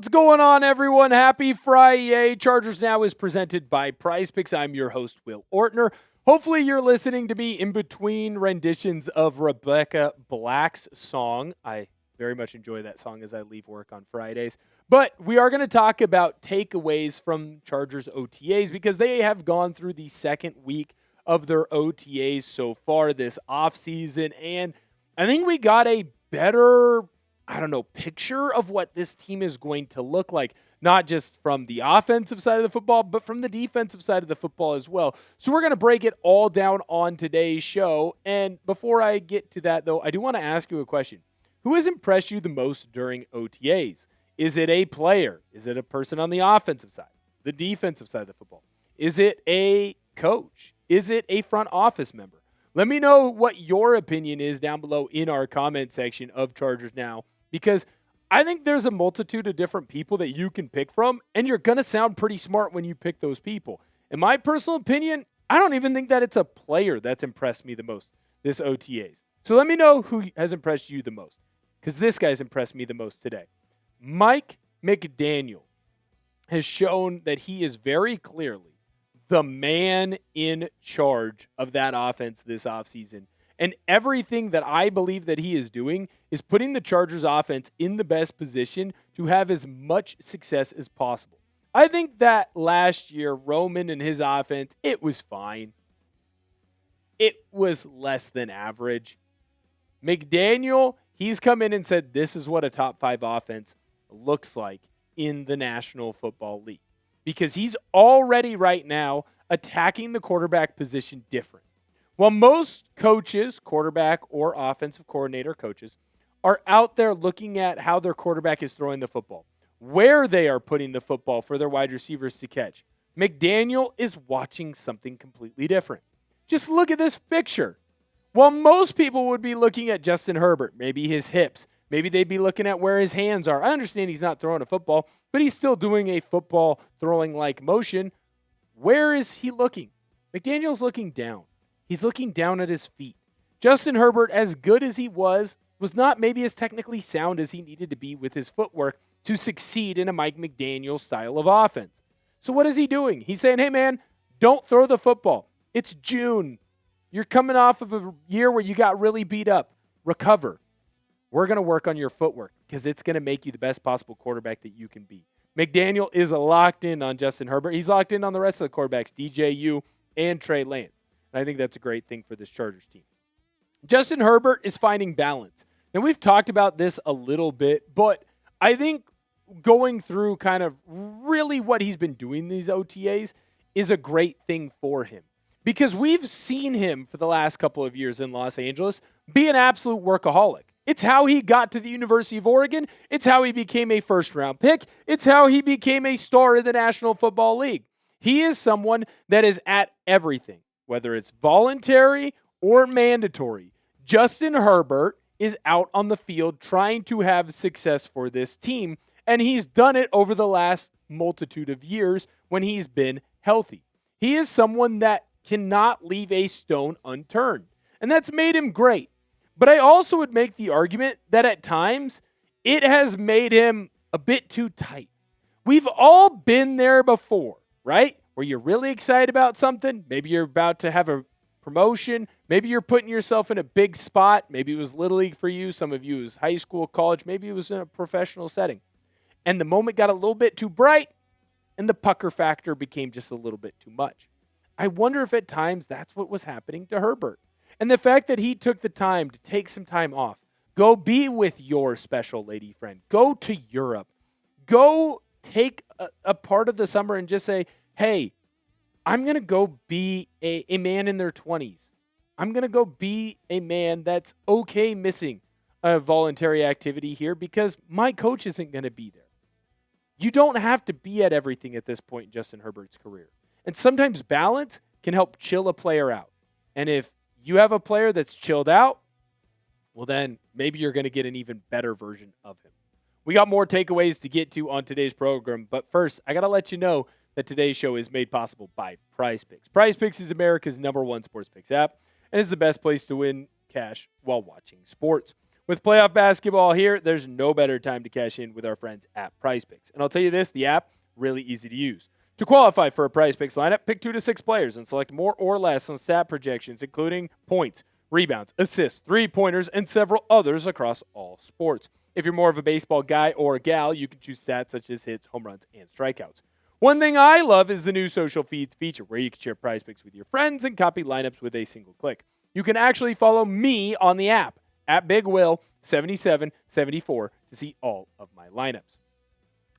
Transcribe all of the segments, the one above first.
What's going on, everyone? Happy Friday. Chargers Now is presented by Prize Picks. I'm your host, Will Ortner. Hopefully you're listening to me in between renditions of Rebecca Black's song. I very much enjoy that song as I leave work on Fridays. But we are going to talk about takeaways from Chargers OTAs because they have gone through the second week of their OTAs so far this offseason. And I think we got a better picture of what this team is going to look like, not just from the offensive side of the football, but from the defensive side of the football as well. So we're going to break it all down on today's show. And before I get to that, though, I do want to ask you a question. Who has impressed you the most during OTAs? Is it a player? Is it a person on the offensive side, the defensive side of the football? Is it a coach? Is it a front office member? Let me know what your opinion is down below in our comment section of Chargers Now, because I think there's a multitude of different people that you can pick from, and you're going to sound pretty smart when you pick those people. In my personal opinion, I don't even think that it's a player that's impressed me the most this OTAs. So let me know who has impressed you the most, because this guy's impressed me the most today. Mike McDaniel has shown that he is very clearly the man in charge of that offense this offseason. And everything that I believe that he is doing is putting the Chargers offense in the best position to have as much success as possible. I think that last year, Roman and his offense, it was fine. It was less than average. McDaniel, he's come in and said this is what a top 5 offense looks like in the National Football League. Because he's already right now attacking the quarterback position different. While most coaches, quarterback or offensive coordinator coaches, are out there looking at how their quarterback is throwing the football, where they are putting the football for their wide receivers to catch, McDaniel is watching something completely different. Just look at this picture. While most people would be looking at Justin Herbert, maybe his hips, maybe they'd be looking at where his hands are. I understand he's not throwing a football, but he's still doing a football throwing-like motion. Where is he looking? McDaniel's looking down. He's looking down at his feet. Justin Herbert, as good as he was not maybe as technically sound as he needed to be with his footwork to succeed in a Mike McDaniel style of offense. So what is he doing? He's saying, hey, man, don't throw the football. It's June. You're coming off of a year where you got really beat up. Recover. We're going to work on your footwork because it's going to make you the best possible quarterback that you can be. McDaniel is locked in on Justin Herbert. He's locked in on the rest of the quarterbacks, DJU and Trey Lance. And I think that's a great thing for this Chargers team. Justin Herbert is finding balance. Now, we've talked about this a little bit, but I think going through kind of really what he's been doing these OTAs is a great thing for him. Because we've seen him for the last couple of years in Los Angeles be an absolute workaholic. It's how he got to the University of Oregon. It's how he became a first-round pick. It's how he became a star in the National Football League. He is someone that is at everything. Whether it's voluntary or mandatory, Justin Herbert is out on the field trying to have success for this team, and he's done it over the last multitude of years when he's been healthy. He is someone that cannot leave a stone unturned, and that's made him great. But I also would make the argument that at times it has made him a bit too tight. We've all been there before, right? Where you're really excited about something. Maybe you're about to have a promotion. Maybe you're putting yourself in a big spot. Maybe it was Little League for you. Some of you it was high school, college. Maybe it was in a professional setting. And the moment got a little bit too bright, and the pucker factor became just a little bit too much. I wonder if at times that's what was happening to Herbert. And the fact that he took the time to take some time off, go be with your special lady friend, go to Europe, go take a part of the summer and just say, hey, I'm going to go be a man in their 20s. I'm going to go be a man that's okay missing a voluntary activity here because my coach isn't going to be there. You don't have to be at everything at this point in Justin Herbert's career. And sometimes balance can help chill a player out. And if you have a player that's chilled out, well then maybe you're going to get an even better version of him. We got more takeaways to get to on today's program, but first, I got to let you know that today's show is made possible by Prize Picks. Prize Picks is America's #1 sports picks app and is the best place to win cash while watching sports. With playoff basketball here, there's no better time to cash in with our friends at PrizePicks. And I'll tell you this, the app, really easy to use. To qualify for a PrizePicks lineup, pick 2 to 6 players and select more or less on stat projections, including points, rebounds, assists, three-pointers, and several others across all sports. If you're more of a baseball guy or gal, you can choose stats such as hits, home runs, and strikeouts. One thing I love is the new social feeds feature where you can share PrizePicks with your friends and copy lineups with a single click. You can actually follow me on the app at BigWill7774 to see all of my lineups.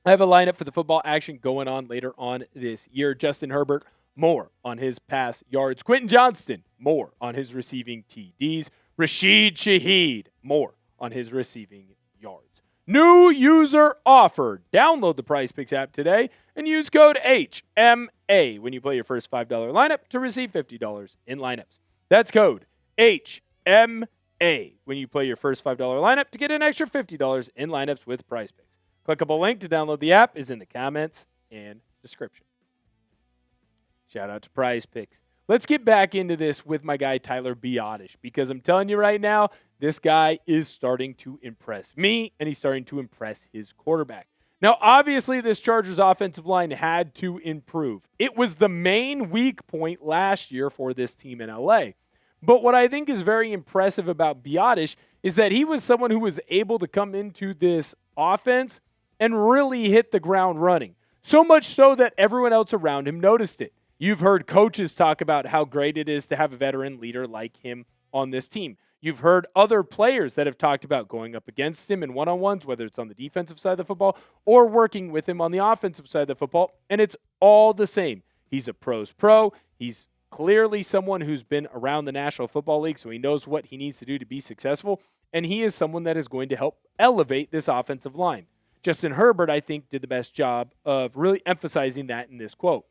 I have a lineup for the football action going on later on this year. Justin Herbert, more on his pass yards. Quentin Johnston, more on his receiving TDs. Rashid Shaheed, more on his receiving yards. New user offer. Download the PrizePicks app today and use code HMA when you play your first $5 lineup to receive $50 in lineups. That's code HMA when you play your first $5 lineup to get an extra $50 in lineups with PrizePicks. Clickable link to download the app is in the comments and description. Shout out to PrizePicks. Let's get back into this with my guy Tyler Biadasz, because I'm telling you right now, this guy is starting to impress me, and he's starting to impress his quarterback. Now, obviously, this Chargers offensive line had to improve. It was the main weak point last year for this team in LA. But what I think is very impressive about Biadasz is that he was someone who was able to come into this offense and really hit the ground running. So much so that everyone else around him noticed it. You've heard coaches talk about how great it is to have a veteran leader like him on this team. You've heard other players that have talked about going up against him in one-on-ones, whether it's on the defensive side of the football or working with him on the offensive side of the football, and it's all the same. He's a pro's pro. He's clearly someone who's been around the National Football League, so he knows what he needs to do to be successful, and he is someone that is going to help elevate this offensive line. Justin Herbert, I think, did the best job of really emphasizing that in this quote.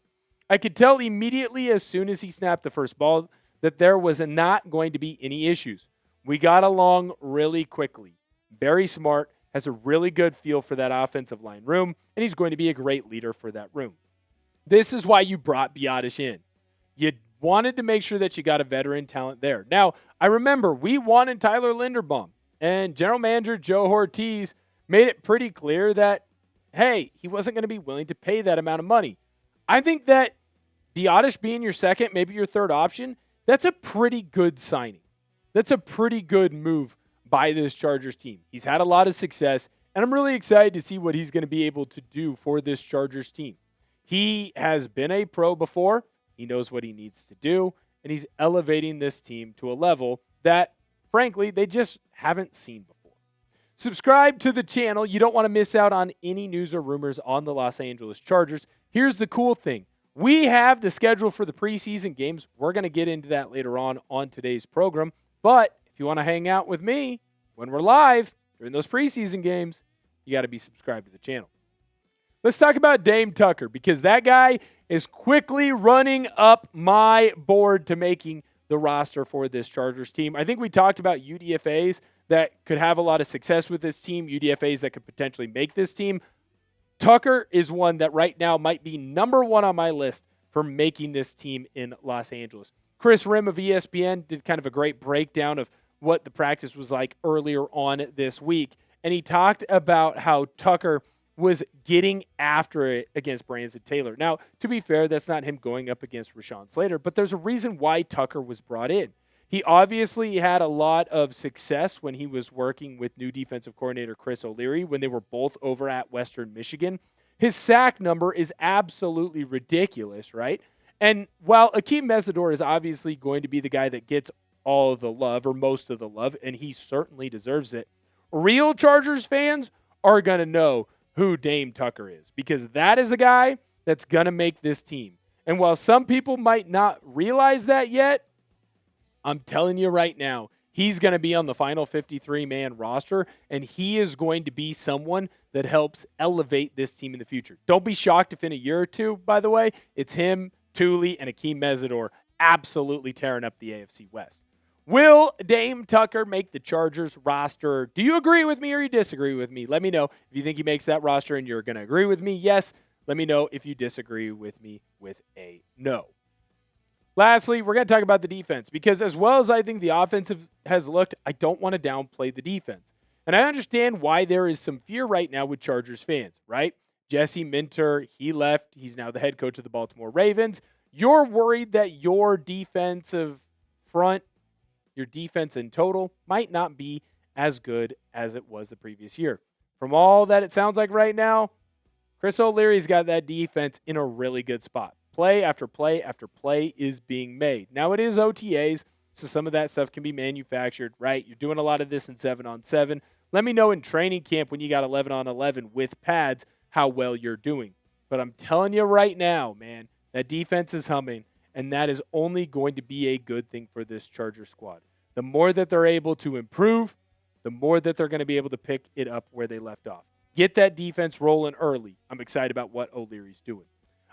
I could tell immediately as soon as he snapped the first ball that there was not going to be any issues. We got along really quickly. Very smart, has a really good feel for that offensive line room, and he's going to be a great leader for that room. This is why you brought Biadasz in. You wanted to make sure that you got a veteran talent there. Now, I remember we wanted Tyler Linderbaum, and General Manager Joe Ortiz made it pretty clear that, hey, he wasn't going to be willing to pay that amount of money. I think that Biadasz being your second, maybe your third option, that's a pretty good signing. That's a pretty good move by this Chargers team. He's had a lot of success, and I'm really excited to see what he's going to be able to do for this Chargers team. He has been a pro before. He knows what he needs to do, and he's elevating this team to a level that, frankly, they just haven't seen before. Subscribe to the channel. You don't want to miss out on any news or rumors on the Los Angeles Chargers. Here's the cool thing. We have the schedule for the preseason games. We're going to get into that later on today's program. But if you want to hang out with me when we're live during those preseason games, you got to be subscribed to the channel. Let's talk about Nadame Tucker, because that guy is quickly running up my board to making the roster for this Chargers team. I think we talked about UDFAs that could have a lot of success with this team, UDFAs that could potentially make this team. Tucker is one that right now might be number one on my list for making this team in Los Angeles. Chris Rim of ESPN did kind of a great breakdown of what the practice was like earlier on this week, and he talked about how Tucker was getting after it against Brandon Taylor. Now, to be fair, that's not him going up against Rashawn Slater, but there's a reason why Tucker was brought in. He obviously had a lot of success when he was working with new defensive coordinator Chris O'Leary when they were both over at Western Michigan. His sack number is absolutely ridiculous, right? And while Akeem Mesidor is obviously going to be the guy that gets all of the love or most of the love, and he certainly deserves it, real Chargers fans are going to know who Nadame Tucker is, because that is a guy that's going to make this team. And while some people might not realize that yet, I'm telling you right now, he's going to be on the final 53-man roster, and he is going to be someone that helps elevate this team in the future. Don't be shocked if in a year or two, by the way, it's him, Thule, and Akeem Mesidor absolutely tearing up the AFC West. Will Nadame Tucker make the Chargers roster? Do you agree with me or you disagree with me? Let me know if you think he makes that roster and you're going to agree with me. Yes. Let me know if you disagree with me with a no. Lastly, we're going to talk about the defense, because as well as I think the offensive has looked, I don't want to downplay the defense. And I understand why there is some fear right now with Chargers fans, right? Jesse Minter, he left. He's now the head coach of the Baltimore Ravens. You're worried that your defensive front, your defense in total, might not be as good as it was the previous year. From all that it sounds like right now, Chris O'Leary's got that defense in a really good spot. Play after play after play is being made. Now, it is OTAs, so some of that stuff can be manufactured, right? You're doing a lot of this in 7-on-7. Let me know in training camp when you got 11-on-11 with pads how well you're doing. But I'm telling you right now, man, that defense is humming, and that is only going to be a good thing for this Charger squad. The more that they're able to improve, the more that they're going to be able to pick it up where they left off. Get that defense rolling early. I'm excited about what O'Leary's doing.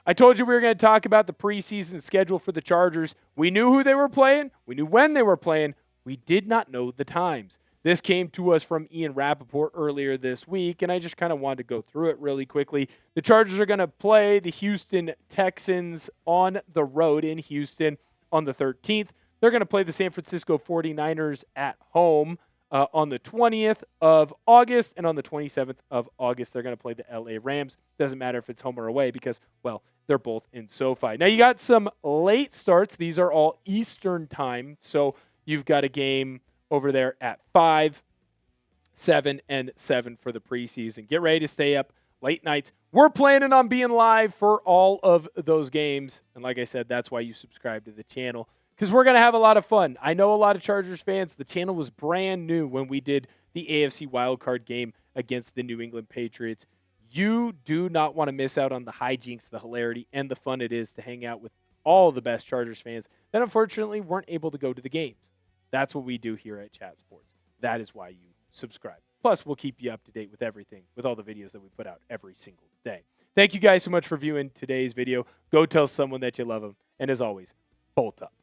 I told you we were going to talk about the preseason schedule for the Chargers. We knew who they were playing. We knew when they were playing. We did not know the times. This came to us from Ian Rappaport earlier this week, and I just kind of wanted to go through it really quickly. The Chargers are going to play the Houston Texans on the road in Houston on the 13th. They're going to play the San Francisco 49ers at home on the 20th of August, and on the 27th of August, they're going to play the LA Rams. Doesn't matter if it's home or away because, well, they're both in SoFi. Now, you got some late starts. These are all Eastern time, so you've got a game over there at 5, 7, and 7 for the preseason. Get ready to stay up late nights. We're planning on being live for all of those games, and like I said, that's why you subscribe to the channel, because we're going to have a lot of fun. I know a lot of Chargers fans. The channel was brand new when we did the AFC wildcard game against the New England Patriots. You do not want to miss out on the hijinks, the hilarity, and the fun it is to hang out with all the best Chargers fans that unfortunately weren't able to go to the games. That's what we do here at Chat Sports. That is why you subscribe. Plus, we'll keep you up to date with everything, with all the videos that we put out every single day. Thank you guys so much for viewing today's video. Go tell someone that you love them. And as always, bolt up.